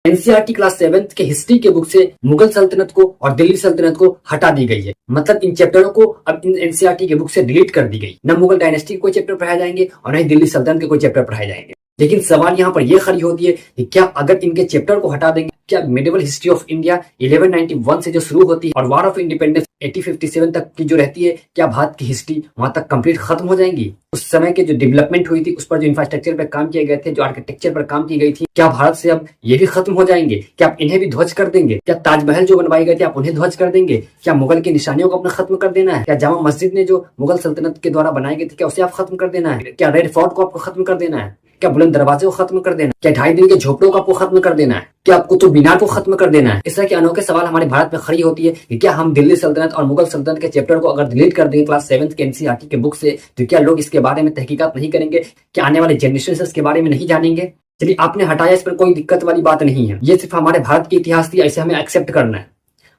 NCERT class 7 के history के book से मुगल सल्तनत को और दिल्ली सल्तनत को हटा दी गई है। मतलब इन चैप्टरों को अब इन एनसीईआरटी के बुक से डिलीट कर दी गई। न मुगल डायनेस्टी के कोई चैप्टर पढ़ाए जाएंगे और न ही दिल्ली सल्तनत के कोई चैप्टर पढ़ाए जाएंगे। लेकिन सवाल यहाँ पर यह खड़ी होती है कि क्या अगर इनके चैप्टर को हटा देंगे, क्या मिडिवल हिस्ट्री ऑफ इंडिया 1191 से जो शुरू होती है और वार ऑफ इंडिपेंडेंस 1857 तक की जो रहती है, क्या भारत की हिस्ट्री वहां तक कंप्लीट खत्म हो जाएंगी? उस समय के जो डेवलपमेंट हुई थी, उस पर जो इंफ्रास्ट्रक्चर पर काम किए गए थे, जो आर्किटेक्चर पर काम की गई थी, क्या भारत से अब ये भी खत्म हो जाएंगे? क्या आप इन्हें भी ध्वज कर देंगे? क्या ताजमहल जो बनवाए गए थे आप उन्हें ध्वज कर देंगे? क्या मुगल की निशानियों को अपना खत्म कर देना है? क्या जामा मस्जिद ने जो मुगल सल्तनत के द्वारा बनाई गई थी, क्या उसे आप खत्म कर देना है? क्या रेड फोर्ट को आपको खत्म कर देना है? क्या बुलंद दरवाजे को खत्म कर देना? क्या 2.5 दिन के झोपड़ों को आपको खत्म कर देना है? क्या आपको कुतुब मीनार को खत्म कर देना है? इस तरह के अनोखे सवाल हमारे भारत में खड़ी होती है कि क्या हम दिल्ली सल्तनत और मुगल सल्तनत के चैप्टर को अगर डिलीट कर देंगे क्लास 7 के एनसीईआरटी के बुक से, तो क्या लोग इसके बारे में तहकीकात नहीं करेंगे? क्या आने वाले जनरेशन इसके बारे में नहीं जानेंगे? चलिए, आपने हटाया, इस पर कोई दिक्कत वाली बात नहीं है। ये सिर्फ हमारे भारत की इतिहास थी, ऐसे हमें एक्सेप्ट करना है।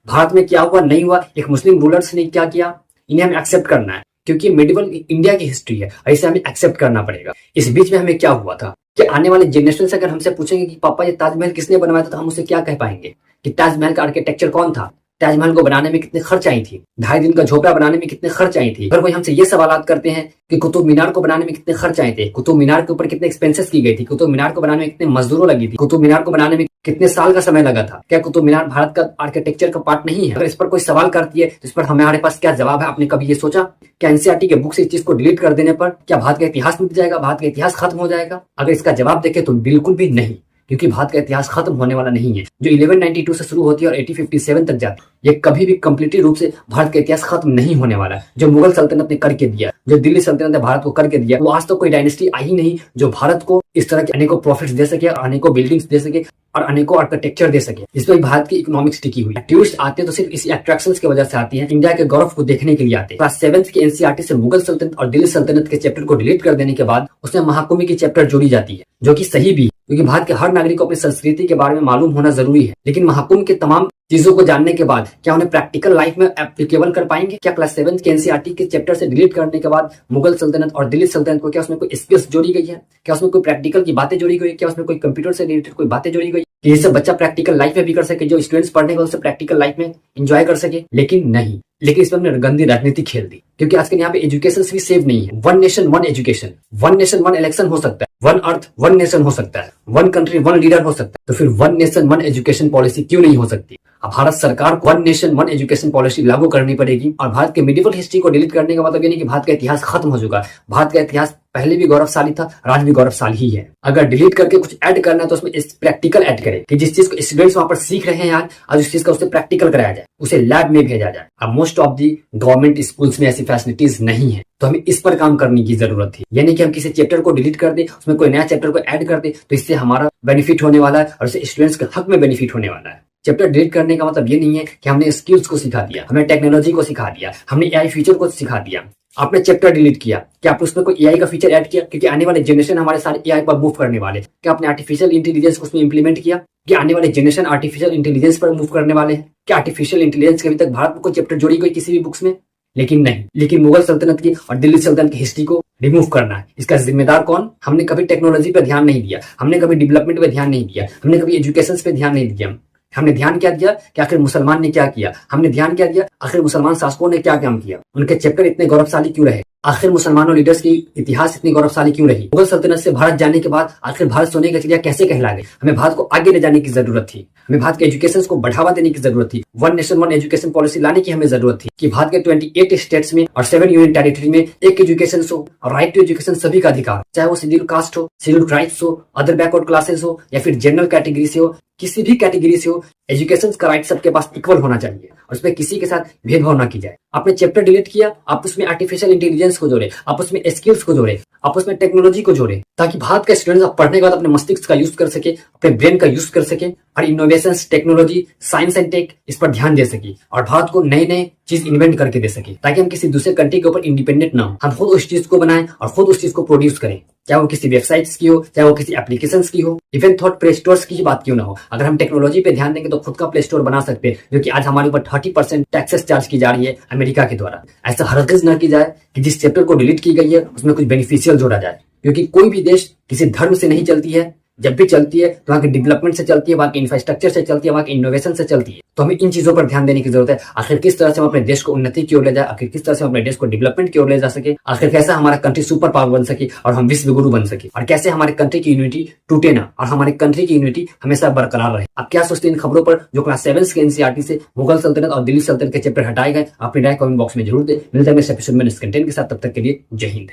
भारत में क्या हुआ नहीं हुआ, एक मुस्लिम रूलर्स ने क्या किया, इन्हें हमें एक्सेप्ट करना है, क्योंकि मिडिवल इंडिया की हिस्ट्री है, ऐसे हमें एक्सेप्ट करना पड़ेगा। इस बीच में हमें क्या हुआ था कि आने वाले जनरेशन से अगर हमसे पूछेंगे कि पापा ये ताजमहल किसने बनवाया था, तो हम उसे क्या कह पाएंगे कि ताजमहल का आर्किटेक्चर कौन था, ताजमहल को बनाने में कितने खर्च आई थी, 2.5 दिन का झोपड़ा बनाने में कितने खर्च आई थी। अगर कोई हमसे ये सवाल करते हैं कि कुतुब मीनार को बनाने में कितने खर्च आए थे, कुतुब मीनार के ऊपर कितने एक्सपेंसेस की गई थी, कुतुब मीनार को बनाने में कितने मजदूरों लगी थी, कुतुब मीनार को बनाने में कितने साल का समय लगा था, क्या कुतुब मीनार भारत का आर्किटेक्चर का पार्ट नहीं है? अगर इस पर कोई सवाल करती है तो इस पर हमारे पास क्या जवाब है? आपने कभी ये सोचा? क्या एनसीईआरटी के बुक से इस चीज को डिलीट कर देने पर क्या भारत का इतिहास मिट जाएगा, भारत का इतिहास खत्म हो जाएगा? अगर इसका जवाब देखें तो बिल्कुल भी नहीं, क्योंकि भारत का इतिहास खत्म होने वाला नहीं है। जो 1192 से शुरू होती है और 1857 तक जाती है, ये कभी भी कंप्लीटली रूप से भारत का इतिहास खत्म नहीं होने वाला है। जो मुगल सल्तनत ने करके दिया, जो दिल्ली सल्तनत ने भारत को करके दिया, वो आज तो कोई डायनेस्टी आई नहीं जो भारत को इस तरह के अनेकों प्रॉफिट्स दे सके, और अनेकों बिल्डिंग्स दे सके, और अनेकों आर्किटेक्चर दे सके। इसमें भारत की इकोनॉमिक्स टिकी हुई है। टूरिस्ट आते तो सिर्फ इसी अट्रैक्शंस की वजह से आती हैं, इंडिया के गौरव को देखने के लिए आते हैं। क्लास 7 के एनसीईआरटी से मुगल सल्तनत और दिल्ली सल्तनत के चैप्टर को डिलीट कर देने के बाद उसमें महाकुंभ की चैप्टर जोड़ी जाती है, जो कि सही भी है, क्योंकि भारत के हर नागरिक को अपनी संस्कृति के बारे में मालूम होना जरूरी है। लेकिन महाकुंभ के तमाम चीजों को जानने के बाद क्या उन्हें प्रैक्टिकल लाइफ में एप्लीकेबल कर पाएंगे? क्या क्लास 7 के एनसीईआरटी के चैप्टर से डिलीट करने के बाद मुगल सल्तनत और दिल्ली सल्तनत को क्या उसमें कोई स्किल्स जोड़ी गई है? क्या उसमें कोई प्रैक्टिकल की बातें जोड़ी गई है? क्या उसमें कोई कंप्यूटर से रिलेटेड कोई बातें जोड़ी गई, ये सब बच्चा प्रैक्टिकल लाइफ में भी कर सके, जो स्टूडेंट्स पढ़ने वाले से प्रैक्टिकल लाइफ में एंजॉय कर सके? लेकिन नहीं। लेकिन इस पर हमने गंदी राजनीति खेल दी, क्योंकि आजकल यहाँ पे एजुकेशन भी सेव नहीं है। 1 नेशन 1 एजुकेशन, 1 नेशन 1 इलेक्शन हो सकता है, 1 अर्थ 1 नेशन हो सकता है, 1 कंट्री 1 लीडर हो सकता है, तो फिर 1 नेशन 1 एजुकेशन पॉलिसी क्यों नहीं हो सकती? अब भारत सरकार को 1 नेशन 1 एजुकेशन पॉलिसी लागू करनी पड़ेगी। और भारत के मिडिवल हिस्ट्री को डिलीट करने का मतलब ये नहीं कि भारत का इतिहास खत्म हो चुका है। भारत का इतिहास पहले भी गौरवशाली था, आज भी गौरवशाली ही है। अगर डिलीट करके कुछ ऐड करना है तो उसमें इस प्रैक्टिकल ऐड करें, कि जिस चीज को स्टूडेंट्स वहां पर सीख रहे हैं आज उस चीज का उसे प्रैक्टिकल कराया जाए, उसे लैब में भेजा जाए। अब most of the government schools में ऐसी फैसिलिटीज नहीं है, तो हमें इस पर काम करने की जरूरत थी। यानी कि हम किसी चैप्टर को डिलीट कर दे, उसमें कोई नया चैप्टर को ऐड कर दे, तो इससे हमारा बेनिफिट होने वाला है और इससे स्टूडेंट्स के हक में बेनिफिट होने वाला है। चैप्टर डिलीट करने का मतलब ये नहीं है कि हमने स्किल्स को सिखा दिया, हमने टेक्नोलॉजी को सिखा दिया, हमने एआई फीचर को सिखा दिया। आपने चैप्टर डिलीट किया, क्या आपने उसमें कोई एआई का फीचर ऐड किया? क्योंकि आने वाले जनरेशन हमारे सारे एआई पर मूव करने वाले। क्या आपने आर्टिफिशियल इंटेलिजेंस को उसमें इंप्लीमेंट किया? क्या आने वाले जनरेशन आर्टिफिशियल इंटेलिजेंस पर मूव करने वाले हैं? क्या आर्टिफिशियल इंटेलिजेंस के अभी तक भारत में कोई चैप्टर जोड़ी गई किसी भी बुक्स में? लेकिन नहीं। लेकिन मुगल सल्तनत की और दिल्ली सल्तनत की हिस्ट्री को रिमूव करना है। इसका जिम्मेदार कौन? हमने कभी टेक्नोलॉजी पर ध्यान नहीं दिया, हमने कभी डेवलपमेंट पे ध्यान नहीं दिया, हमने कभी एजुकेशन पे ध्यान नहीं दिया। हमने ध्यान क्या दिया कि आखिर मुसलमान ने क्या किया, हमने ध्यान क्या दिया आखिर मुसलमान शासकों ने क्या काम किया, उनके चैप्टर इतने गौरवशाली क्यों रहे, आखिर मुसलमानों लीडर्स की इतिहास इतनी गौरवशाली क्यों रही। मुगल सल्तनत से भारत जाने के बाद आखिर भारत सोने का चिड़िया कैसे कहला गई? हमें भारत को आगे ले जाने की जरूरत थी, हमें भारत के एजुकेशन को बढ़ावा देने की जरूरत थी, 1 नेशन 1 एजुकेशन पॉलिसी लाने की हमें जरूरत थी कि भारत के 28 स्टेट्स में और 7 यूनियन टेरिटरी में एक एजुकेशन हो और राइट टू एजुकेशन सभी का अधिकार, चाहे वो शेड्यूल कास्ट हो, शेड्यूल ट्राइब्स हो, अदर बैकवर्ड क्लासेस हो या फिर जनरल कैटेगरी से हो, किसी भी कैटेगरी से हो, एजुकेशन का राइट सबके पास इक्वल होना चाहिए और उसमें किसी के साथ भेदभाव ना की जाए। आपने चैप्टर डिलीट किया, आप उसमें आर्टिफिशियल इंटेलिजेंस को जोड़े, आप उसमें स्किल्स को जोड़े, आप उसमें टेक्नोलॉजी को जोड़े, ताकि भारत का स्टूडेंट पढ़ने के बाद अपने मस्तिष्क का यूज कर सके, अपने ब्रेन का यूज कर सके और innovation, technology, science and tech इस पर ध्यान दे सके और भारत को नए नए चीज इन्वेंट करके दे सके, ताकि हम किसी दूसरे कंट्री के ऊपर इंडिपेंडेंट ना हो, हम खुद उस चीज को बनाएं और खुद उस चीज को प्रोड्यूस करें, चाहे वो किसी वेबसाइट्स की हो, चाहे वो किसी एप्लीकेशंस की हो, इवन थॉट प्ले स्टोर्स की बात क्यों ना हो। अगर हम टेक्नोलॉजी पे ध्यान देंगे तो खुद का प्ले स्टोर बना सकते हैं, जो कि आज हमारे ऊपर 30% टैक्सेस चार्ज की जा रही है अमेरिका के द्वारा। ऐसा हरगिज न की जाए कि जिस चैप्टर को डिलीट की गई है उसमें कुछ बेनिफिशियल जोड़ा जाए, क्योंकि कोई भी देश किसी धर्म से नहीं चलती है, जब भी चलती है तो वहाँ की डेवलपमेंट से चलती है, वहाँ की इंफ्रास्ट्रक्चर से चलती है, वहाँ की इनोवेशन से चलती है। तो हमें इन चीजों पर ध्यान देने की जरूरत है। आखिर किस तरह से हम अपने देश को उन्नति की ओर ले जाए, आखिर किस तरह से हम अपने देश को डेवलपमेंट की ओर ले जा सके, आखिर कैसे हमारा कंट्री सुपर पावर बन सके और हम विश्व गुरु बन सके, और कैसे हमारे कंट्री की यूनिटी टूटे ना और हमारे कंट्री की यूनिटी हमेशा बरकरार रहे। आप क्या सोचते हैं इन खबरों पर जो क्लास 7 के एनसीईआरटी से मुगल सल्तनत और दिल्ली सल्तनत के चैप्टर हटाए गए? अपनी राय कमेंट बॉक्स में जरूर दें। मिलते हैं इस एपिसोड में इस कंटेंट के साथ, तब तक के लिए जय हिंद।